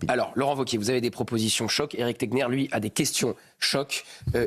Alors, Laurent Wauquiez, vous avez des propositions choc. Éric Tegner, lui, a des questions choc.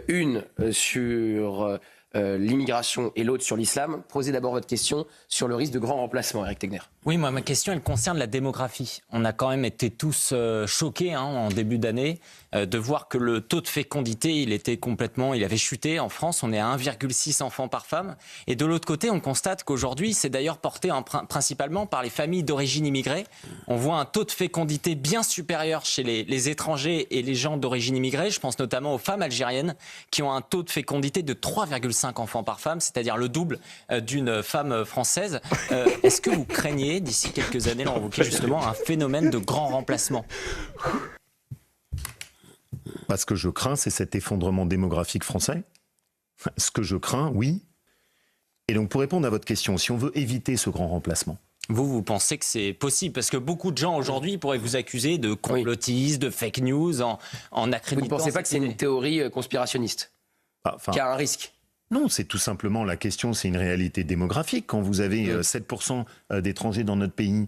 Une sur l'immigration et l'autre sur l'islam. Posez d'abord votre question sur le risque de grand remplacement, Éric Tegner. Oui, moi, ma question, elle concerne la démographie. On a quand même été tous choqués en début d'année de voir que le taux de fécondité, il avait chuté. En France, on est à 1,6 enfants par femme. Et de l'autre côté, on constate qu'aujourd'hui, c'est d'ailleurs porté principalement par les familles d'origine immigrée. On voit un taux de fécondité bien supérieur chez les étrangers et les gens d'origine immigrée. Je pense notamment aux femmes algériennes qui ont un taux de fécondité de 3,5 enfants par femme, c'est-à-dire le double d'une femme française. Est-ce que vous craignez d'ici quelques années, Laurent Wauquiez, justement, un phénomène de grand remplacement? Ce que je crains, c'est cet effondrement démographique français. Ce que je crains, oui. Et donc, pour répondre à votre question, si on veut éviter ce grand remplacement... Vous pensez que c'est possible? Parce que beaucoup de gens, aujourd'hui, pourraient vous accuser de complotisme, de fake news, en accréditant... Vous ne pensez pas que c'est une théorie conspirationniste qui a un risque? Non, c'est tout simplement la question, c'est une réalité démographique. Quand vous avez 7% d'étrangers dans notre pays,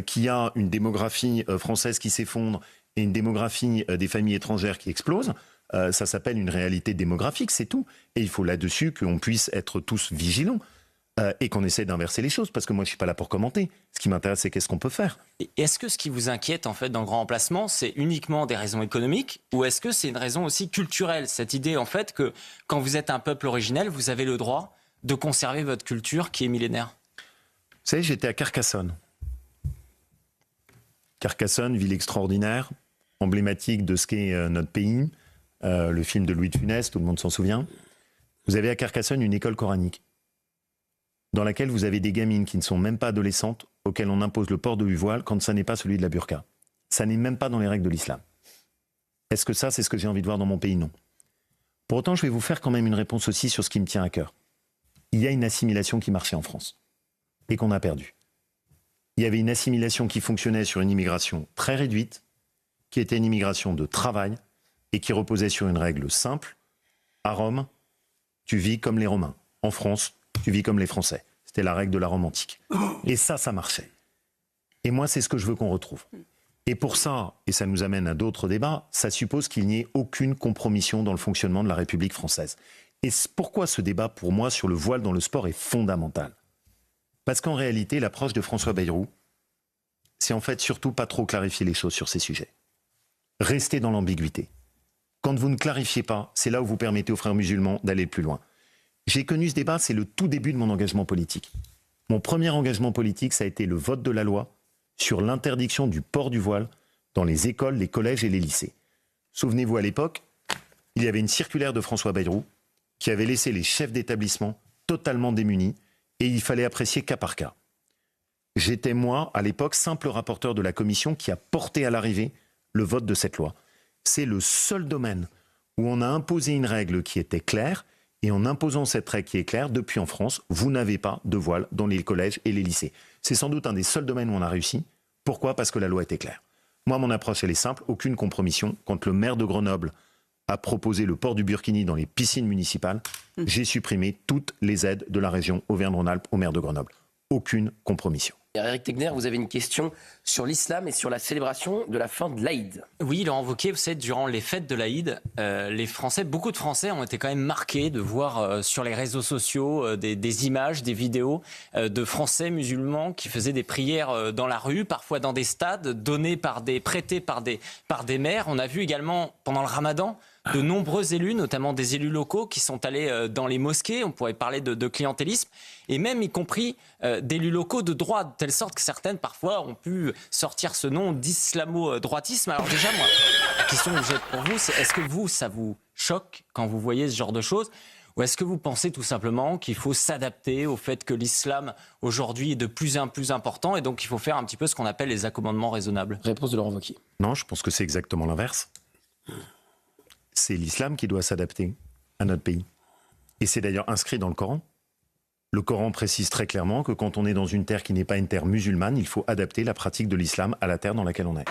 qui a une démographie française qui s'effondre et une démographie des familles étrangères qui explose, ça s'appelle une réalité démographique, c'est tout. Et il faut là-dessus qu'on puisse être tous vigilants et qu'on essaie d'inverser les choses, parce que moi je ne suis pas là pour commenter. Ce qui m'intéresse, c'est qu'est-ce qu'on peut faire. Et est-ce que ce qui vous inquiète en fait dans le grand remplacement, c'est uniquement des raisons économiques, ou est-ce que c'est une raison aussi culturelle, cette idée en fait que quand vous êtes un peuple originel, vous avez le droit de conserver votre culture qui est millénaire? Vous savez, j'étais à Carcassonne. Carcassonne, ville extraordinaire, emblématique de ce qu'est notre pays, le film de Louis de Funès, tout le monde s'en souvient. Vous avez à Carcassonne une école coranique, dans laquelle vous avez des gamines qui ne sont même pas adolescentes, auxquelles on impose le port du voile quand ça n'est pas celui de la burqa. Ça n'est même pas dans les règles de l'islam. Est-ce que ça, c'est ce que j'ai envie de voir dans mon pays? Non. Pour autant, je vais vous faire quand même une réponse aussi sur ce qui me tient à cœur. Il y a une assimilation qui marchait en France, et qu'on a perdue. Il y avait une assimilation qui fonctionnait sur une immigration très réduite, qui était une immigration de travail, et qui reposait sur une règle simple. À Rome, tu vis comme les Romains. En France, tu vis comme les Français. C'était la règle de la Rome antique. Et ça marchait. Et moi, c'est ce que je veux qu'on retrouve. Et pour ça, et ça nous amène à d'autres débats, ça suppose qu'il n'y ait aucune compromission dans le fonctionnement de la République française. Et pourquoi ce débat, pour moi, sur le voile dans le sport est fondamental? Parce qu'en réalité, l'approche de François Bayrou, c'est en fait surtout pas trop clarifier les choses sur ces sujets. Rester dans l'ambiguïté. Quand vous ne clarifiez pas, c'est là où vous permettez aux frères musulmans d'aller plus loin. J'ai connu ce débat, c'est le tout début de mon engagement politique. Mon premier engagement politique, ça a été le vote de la loi sur l'interdiction du port du voile dans les écoles, les collèges et les lycées. Souvenez-vous, à l'époque, il y avait une circulaire de François Bayrou qui avait laissé les chefs d'établissement totalement démunis et il fallait apprécier cas par cas. J'étais, moi, à l'époque, simple rapporteur de la commission qui a porté à l'arrivée le vote de cette loi. C'est le seul domaine où on a imposé une règle qui était claire. Et en imposant cette règle qui est claire, depuis en France, vous n'avez pas de voile dans les collèges et les lycées. C'est sans doute un des seuls domaines où on a réussi. Pourquoi? Parce que la loi était claire. Moi, mon approche, elle est simple, aucune compromission. Quand le maire de Grenoble a proposé le port du burkini dans les piscines municipales, j'ai supprimé toutes les aides de la région Auvergne-Rhône-Alpes au maire de Grenoble. Aucune compromission. Éric Tegner, vous avez une question sur l'islam et sur la célébration de la fin de l'Aïd. Oui, Laurent Wauquiez, vous savez, durant les fêtes de l'Aïd, beaucoup de Français ont été quand même marqués de voir sur les réseaux sociaux des images, des vidéos de Français musulmans qui faisaient des prières dans la rue, parfois dans des stades, prêtés par des maires. On a vu également pendant le Ramadan de nombreux élus, notamment des élus locaux, qui sont allés dans les mosquées. On pourrait parler de clientélisme, et même y compris d'élus locaux de droite, de telle sorte que certaines, parfois, ont pu sortir ce nom d'islamo-droitisme. Alors déjà, moi, la question que j'ai pour vous, c'est est-ce que ça vous choque quand vous voyez ce genre de choses? Ou est-ce que vous pensez tout simplement qu'il faut s'adapter au fait que l'islam, aujourd'hui, est de plus en plus important, et donc il faut faire un petit peu ce qu'on appelle les accommodements raisonnables? Réponse de Laurent Wauquiez. Non, je pense que c'est exactement l'inverse. C'est l'islam qui doit s'adapter à notre pays. Et c'est d'ailleurs inscrit dans le Coran. Le Coran précise très clairement que quand on est dans une terre qui n'est pas une terre musulmane, il faut adapter la pratique de l'islam à la terre dans laquelle on est.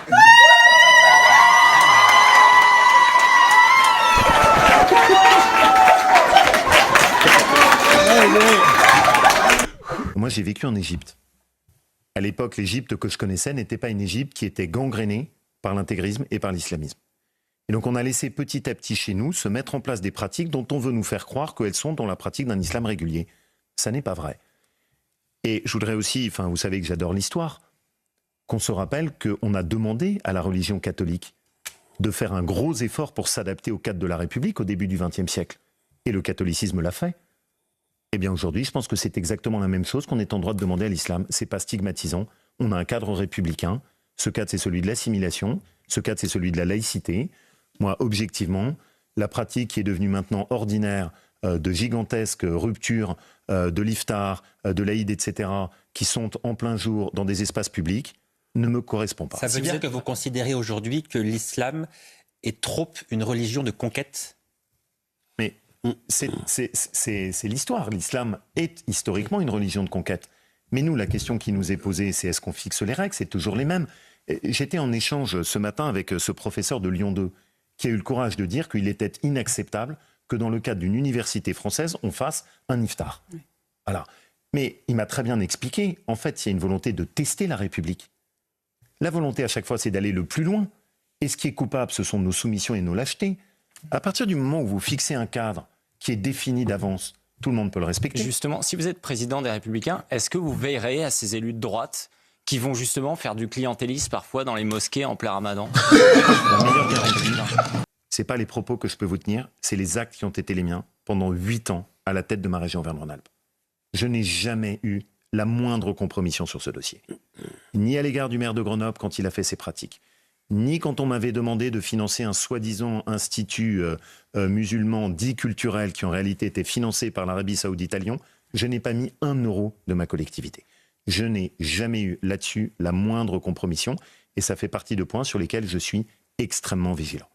Moi, j'ai vécu en Égypte. À l'époque, l'Égypte que je connaissais n'était pas une Égypte qui était gangrénée par l'intégrisme et par l'islamisme. Et donc on a laissé petit à petit chez nous se mettre en place des pratiques dont on veut nous faire croire qu'elles sont dans la pratique d'un islam régulier. Ça n'est pas vrai. Et je voudrais aussi, vous savez que j'adore l'histoire, qu'on se rappelle qu'on a demandé à la religion catholique de faire un gros effort pour s'adapter au cadre de la République au début du XXe siècle. Et le catholicisme l'a fait. Eh bien aujourd'hui, je pense que c'est exactement la même chose qu'on est en droit de demander à l'islam. C'est pas stigmatisant. On a un cadre républicain. Ce cadre, c'est celui de l'assimilation. Ce cadre, c'est celui de la laïcité. Moi, objectivement, la pratique qui est devenue maintenant ordinaire de gigantesques ruptures de l'iftar, de l'Aïd, etc., qui sont en plein jour dans des espaces publics, ne me correspond pas. Ça veut dire que vous considérez aujourd'hui que l'islam est trop une religion de conquête ? Mais c'est l'histoire. L'islam est historiquement une religion de conquête. Mais nous, la question qui nous est posée, c'est est-ce qu'on fixe les règles ? C'est toujours les mêmes. J'étais en échange ce matin avec ce professeur de Lyon 2 qui a eu le courage de dire qu'il était inacceptable que dans le cadre d'une université française, on fasse un iftar. Oui. Voilà. Mais il m'a très bien expliqué, en fait, il y a une volonté de tester la République. La volonté à chaque fois, c'est d'aller le plus loin. Et ce qui est coupable, ce sont nos soumissions et nos lâchetés. À partir du moment où vous fixez un cadre qui est défini d'avance, tout le monde peut le respecter. Justement, si vous êtes président des Républicains, est-ce que vous veillerez à ces élus de droite qui vont justement faire du clientélisme parfois dans les mosquées en plein ramadan ? La meilleure garantie, c'est pas les propos que je peux vous tenir, c'est les actes qui ont été les miens pendant 8 ans à la tête de ma région Auvergne-Rhône-Alpes. Je n'ai jamais eu la moindre compromission sur ce dossier. Ni à l'égard du maire de Grenoble quand il a fait ses pratiques, ni quand on m'avait demandé de financer un soi-disant institut musulman dit culturel qui en réalité était financé par l'Arabie Saoudite à Lyon, je n'ai pas mis 1 euro de ma collectivité. Je n'ai jamais eu là-dessus la moindre compromission et ça fait partie de points sur lesquels je suis extrêmement vigilant.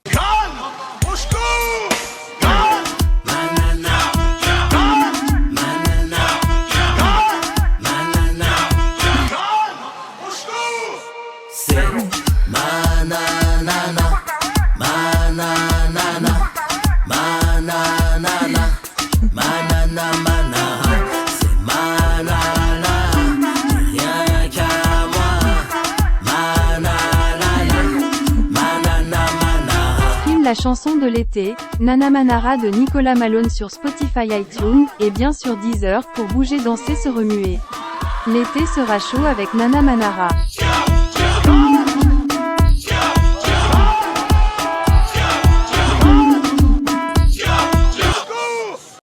La chanson de l'été, Nana Manara de Nicolas Malone sur Spotify, iTunes, et bien sûr Deezer pour bouger, danser, se remuer. L'été sera chaud avec Nana Manara.